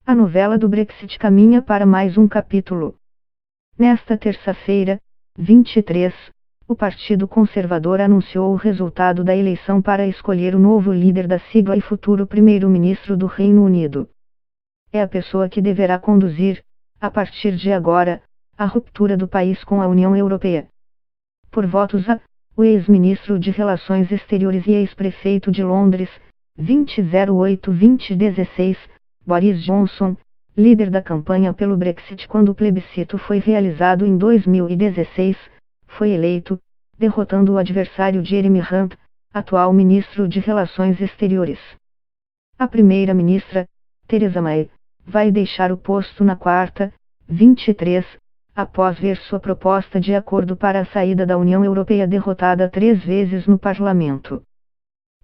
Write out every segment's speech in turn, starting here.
A novela do Brexit caminha para mais um capítulo. Nesta terça-feira, 23, o Partido Conservador anunciou o resultado da eleição para escolher o novo líder da sigla e futuro primeiro-ministro do Reino Unido. É a pessoa que deverá conduzir, a partir de agora, a ruptura do país com a União Europeia. Por votos a, o ex-ministro de Relações Exteriores e ex-prefeito de Londres, 2008-2016, Boris Johnson, líder da campanha pelo Brexit quando o plebiscito foi realizado em 2016, foi eleito, derrotando o adversário Jeremy Hunt, atual ministro de Relações Exteriores. A primeira-ministra, Theresa May, vai deixar o posto na quarta, 23, após ver sua proposta de acordo para a saída da União Europeia derrotada 3 vezes no parlamento.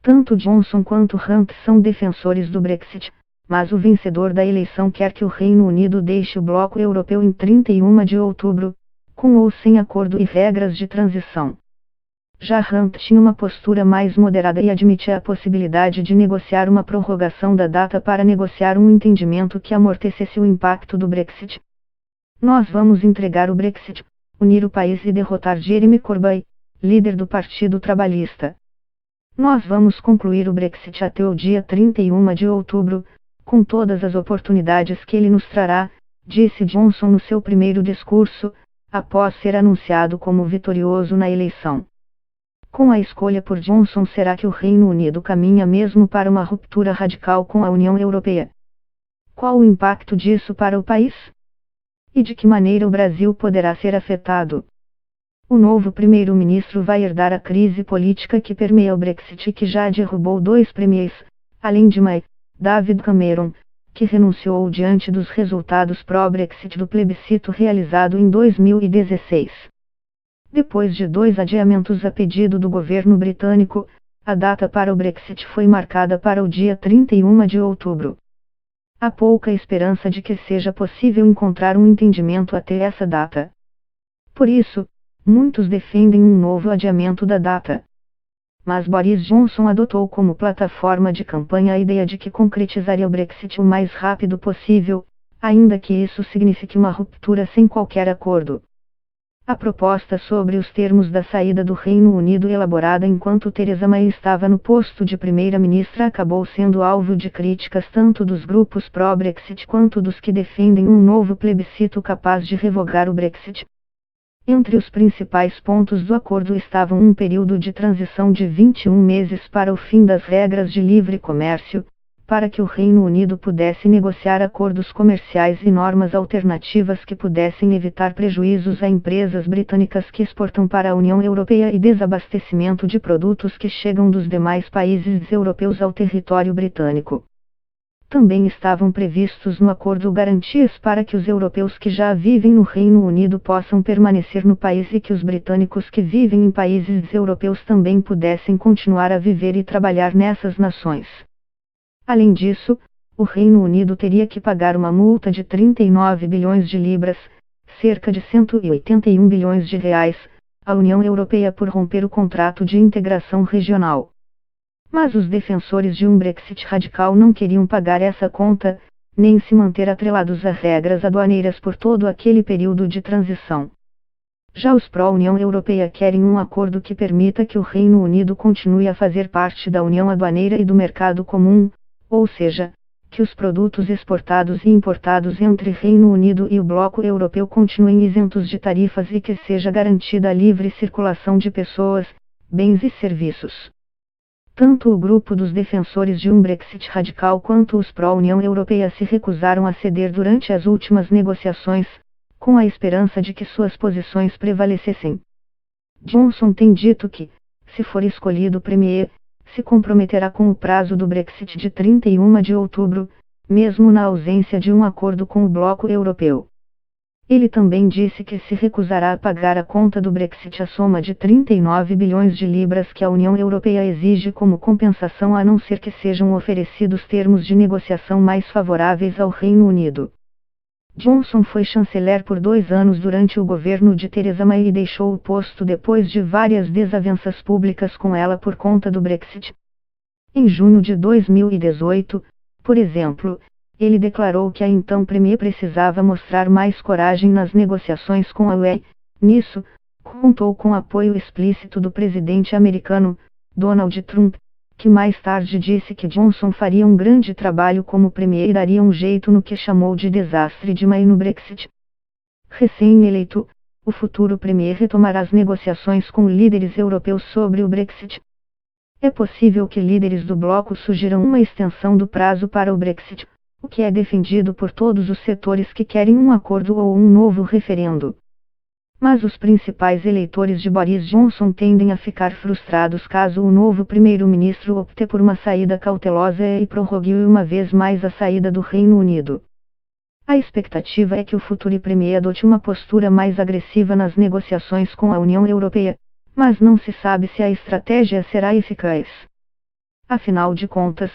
Tanto Johnson quanto Hunt são defensores do Brexit, mas o vencedor da eleição quer que o Reino Unido deixe o bloco europeu em 31 de outubro, com ou sem acordo e regras de transição. Já Hunt tinha uma postura mais moderada e admitia a possibilidade de negociar uma prorrogação da data para negociar um entendimento que amortecesse o impacto do Brexit. Nós vamos entregar o Brexit, unir o país e derrotar Jeremy Corbyn, líder do Partido Trabalhista. Nós vamos concluir o Brexit até o dia 31 de outubro, com todas as oportunidades que ele nos trará, disse Johnson no seu primeiro discurso, após ser anunciado como vitorioso na eleição. Com a escolha por Johnson, será que o Reino Unido caminha mesmo para uma ruptura radical com a União Europeia? Qual o impacto disso para o país? E de que maneira o Brasil poderá ser afetado? O novo primeiro-ministro vai herdar a crise política que permeia o Brexit e que já derrubou 2 premiers, além de May, David Cameron, que renunciou diante dos resultados pró-Brexit do plebiscito realizado em 2016. Depois de 2 adiamentos a pedido do governo britânico, a data para o Brexit foi marcada para o dia 31 de outubro. Há pouca esperança de que seja possível encontrar um entendimento até essa data. Por isso, muitos defendem um novo adiamento da data. Mas Boris Johnson adotou como plataforma de campanha a ideia de que concretizaria o Brexit o mais rápido possível, ainda que isso signifique uma ruptura sem qualquer acordo. A proposta sobre os termos da saída do Reino Unido, elaborada enquanto Theresa May estava no posto de primeira-ministra, acabou sendo alvo de críticas tanto dos grupos pró-Brexit quanto dos que defendem um novo plebiscito capaz de revogar o Brexit. Entre os principais pontos do acordo estavam um período de transição de 21 meses para o fim das regras de livre comércio, para que o Reino Unido pudesse negociar acordos comerciais e normas alternativas que pudessem evitar prejuízos a empresas britânicas que exportam para a União Europeia e desabastecimento de produtos que chegam dos demais países europeus ao território britânico. Também estavam previstos no acordo garantias para que os europeus que já vivem no Reino Unido possam permanecer no país e que os britânicos que vivem em países europeus também pudessem continuar a viver e trabalhar nessas nações. Além disso, o Reino Unido teria que pagar uma multa de 39 bilhões de libras, cerca de 181 bilhões de reais, à União Europeia por romper o contrato de integração regional. Mas os defensores de um Brexit radical não queriam pagar essa conta, nem se manter atrelados a regras aduaneiras por todo aquele período de transição. Já os pró-União Europeia querem um acordo que permita que o Reino Unido continue a fazer parte da União Aduaneira e do Mercado Comum, ou seja, que os produtos exportados e importados entre Reino Unido e o bloco europeu continuem isentos de tarifas e que seja garantida a livre circulação de pessoas, bens e serviços. Tanto o grupo dos defensores de um Brexit radical quanto os pró-União Europeia se recusaram a ceder durante as últimas negociações, com a esperança de que suas posições prevalecessem. Johnson tem dito que, se for escolhido premier, se comprometerá com o prazo do Brexit de 31 de outubro, mesmo na ausência de um acordo com o bloco europeu. Ele também disse que se recusará a pagar a conta do Brexit, a soma de 39 bilhões de libras que a União Europeia exige como compensação, a não ser que sejam oferecidos termos de negociação mais favoráveis ao Reino Unido. Johnson foi chanceler por 2 anos durante o governo de Theresa May e deixou o posto depois de várias desavenças públicas com ela por conta do Brexit. Em junho de 2018, por exemplo, ele declarou que a então Premier precisava mostrar mais coragem nas negociações com a UE. Nisso, contou com apoio explícito do presidente americano, Donald Trump, que mais tarde disse que Johnson faria um grande trabalho como Premier e daria um jeito no que chamou de desastre de May no Brexit. Recém-eleito, o futuro Premier retomará as negociações com líderes europeus sobre o Brexit. É possível que líderes do bloco sugiram uma extensão do prazo para o Brexit, o que é defendido por todos os setores que querem um acordo ou um novo referendo. Mas os principais eleitores de Boris Johnson tendem a ficar frustrados caso o novo primeiro-ministro opte por uma saída cautelosa e prorrogue uma vez mais a saída do Reino Unido. A expectativa é que o futuro Premier adote uma postura mais agressiva nas negociações com a União Europeia, mas não se sabe se a estratégia será eficaz. Afinal de contas,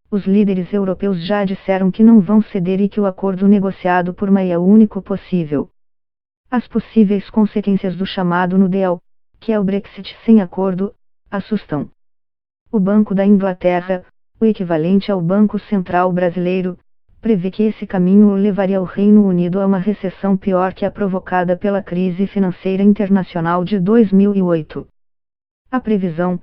os líderes europeus já disseram que não vão ceder e que o acordo negociado por May é o único possível. As possíveis consequências do chamado no deal, que é o Brexit sem acordo, assustam. O Banco da Inglaterra, o equivalente ao Banco Central Brasileiro, prevê que esse caminho levaria o Reino Unido a uma recessão pior que a provocada pela crise financeira internacional de 2008. A previsão,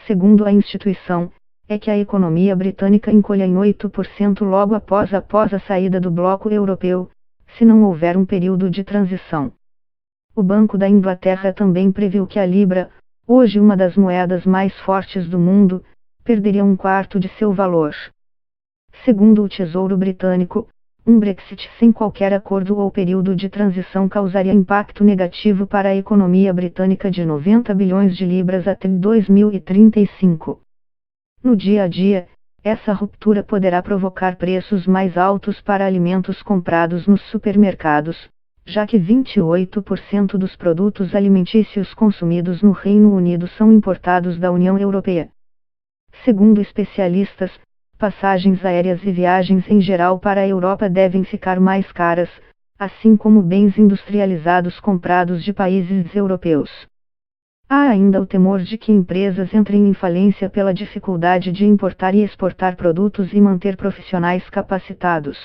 segundo a instituição, é que a economia britânica encolha em 8% logo após a saída do bloco europeu, se não houver um período de transição. O Banco da Inglaterra também previu que a Libra, hoje uma das moedas mais fortes do mundo, perderia um quarto de seu valor. Segundo o Tesouro Britânico, um Brexit sem qualquer acordo ou período de transição causaria impacto negativo para a economia britânica de 90 bilhões de libras até 2035. No dia a dia, essa ruptura poderá provocar preços mais altos para alimentos comprados nos supermercados, já que 28% dos produtos alimentícios consumidos no Reino Unido são importados da União Europeia. Segundo especialistas, passagens aéreas e viagens em geral para a Europa devem ficar mais caras, assim como bens industrializados comprados de países europeus. Há ainda o temor de que empresas entrem em falência pela dificuldade de importar e exportar produtos e manter profissionais capacitados.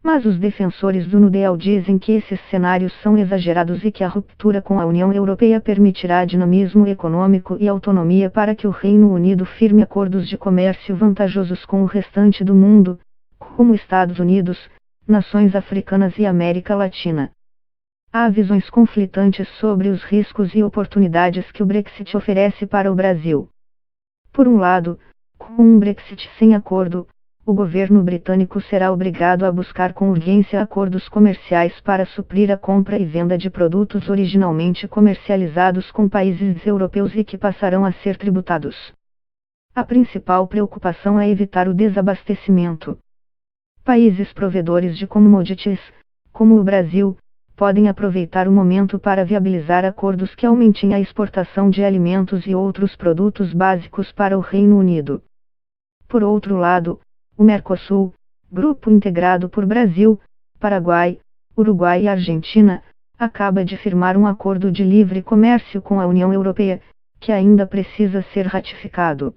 Mas os defensores do no deal dizem que esses cenários são exagerados e que a ruptura com a União Europeia permitirá dinamismo econômico e autonomia para que o Reino Unido firme acordos de comércio vantajosos com o restante do mundo, como Estados Unidos, nações africanas e América Latina. Há visões conflitantes sobre os riscos e oportunidades que o Brexit oferece para o Brasil. Por um lado, com um Brexit sem acordo, o governo britânico será obrigado a buscar com urgência acordos comerciais para suprir a compra e venda de produtos originalmente comercializados com países europeus e que passarão a ser tributados. A principal preocupação é evitar o desabastecimento. Países provedores de commodities, como o Brasil, podem aproveitar o momento para viabilizar acordos que aumentem a exportação de alimentos e outros produtos básicos para o Reino Unido. Por outro lado, o Mercosul, grupo integrado por Brasil, Paraguai, Uruguai e Argentina, acaba de firmar um acordo de livre comércio com a União Europeia, que ainda precisa ser ratificado.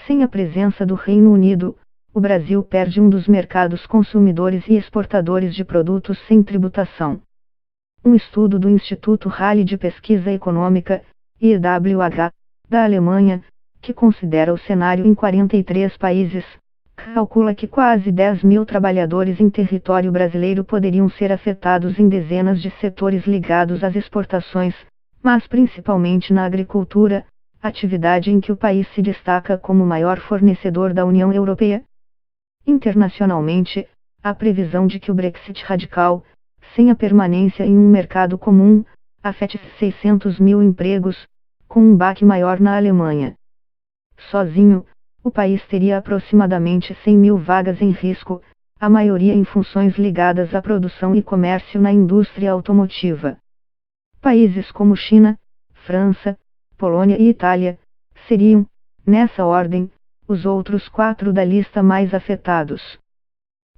Sem a presença do Reino Unido, o Brasil perde um dos mercados consumidores e exportadores de produtos sem tributação. Um estudo do Instituto Rally de Pesquisa Econômica, IWH, da Alemanha, que considera o cenário em 43 países, calcula que quase 10 mil trabalhadores em território brasileiro poderiam ser afetados em dezenas de setores ligados às exportações, mas principalmente na agricultura, atividade em que o país se destaca como maior fornecedor da União Europeia. Internacionalmente, há previsão de que o Brexit radical, sem a permanência em um mercado comum, afete 600 mil empregos, com um baque maior na Alemanha. Sozinho, o país teria aproximadamente 100 mil vagas em risco, a maioria em funções ligadas à produção e comércio na indústria automotiva. Países como China, França, Polônia e Itália seriam, nessa ordem, os outros 4 da lista mais afetados.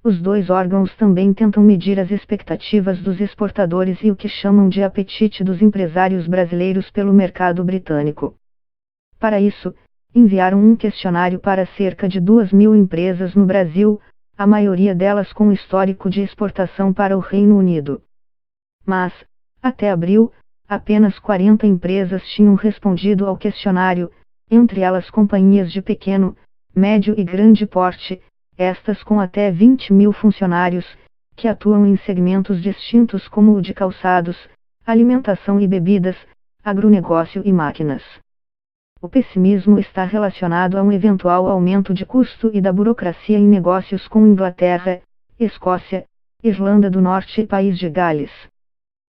Os dois órgãos também tentam medir as expectativas dos exportadores e o que chamam de apetite dos empresários brasileiros pelo mercado britânico. Para isso, enviaram um questionário para cerca de 2.000 empresas no Brasil, a maioria delas com histórico de exportação para o Reino Unido. Mas, até abril, apenas 40 empresas tinham respondido ao questionário, entre elas companhias de pequeno, médio e grande porte, estas com até 20.000 funcionários, que atuam em segmentos distintos como o de calçados, alimentação e bebidas, agronegócio e máquinas. O pessimismo está relacionado a um eventual aumento de custo e da burocracia em negócios com Inglaterra, Escócia, Irlanda do Norte e País de Gales.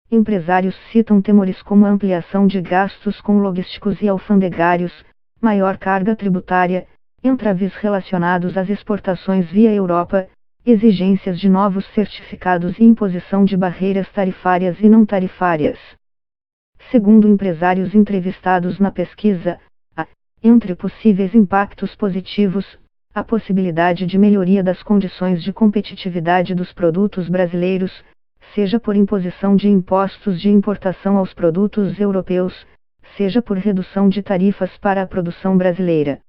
Empresários citam temores como ampliação de gastos com logísticos e alfandegários, maior carga tributária, entraves relacionados às exportações via Europa, exigências de novos certificados e imposição de barreiras tarifárias e não tarifárias. Segundo empresários entrevistados na pesquisa, há, entre possíveis impactos positivos, a possibilidade de melhoria das condições de competitividade dos produtos brasileiros, seja por imposição de impostos de importação aos produtos europeus, seja por redução de tarifas para a produção brasileira.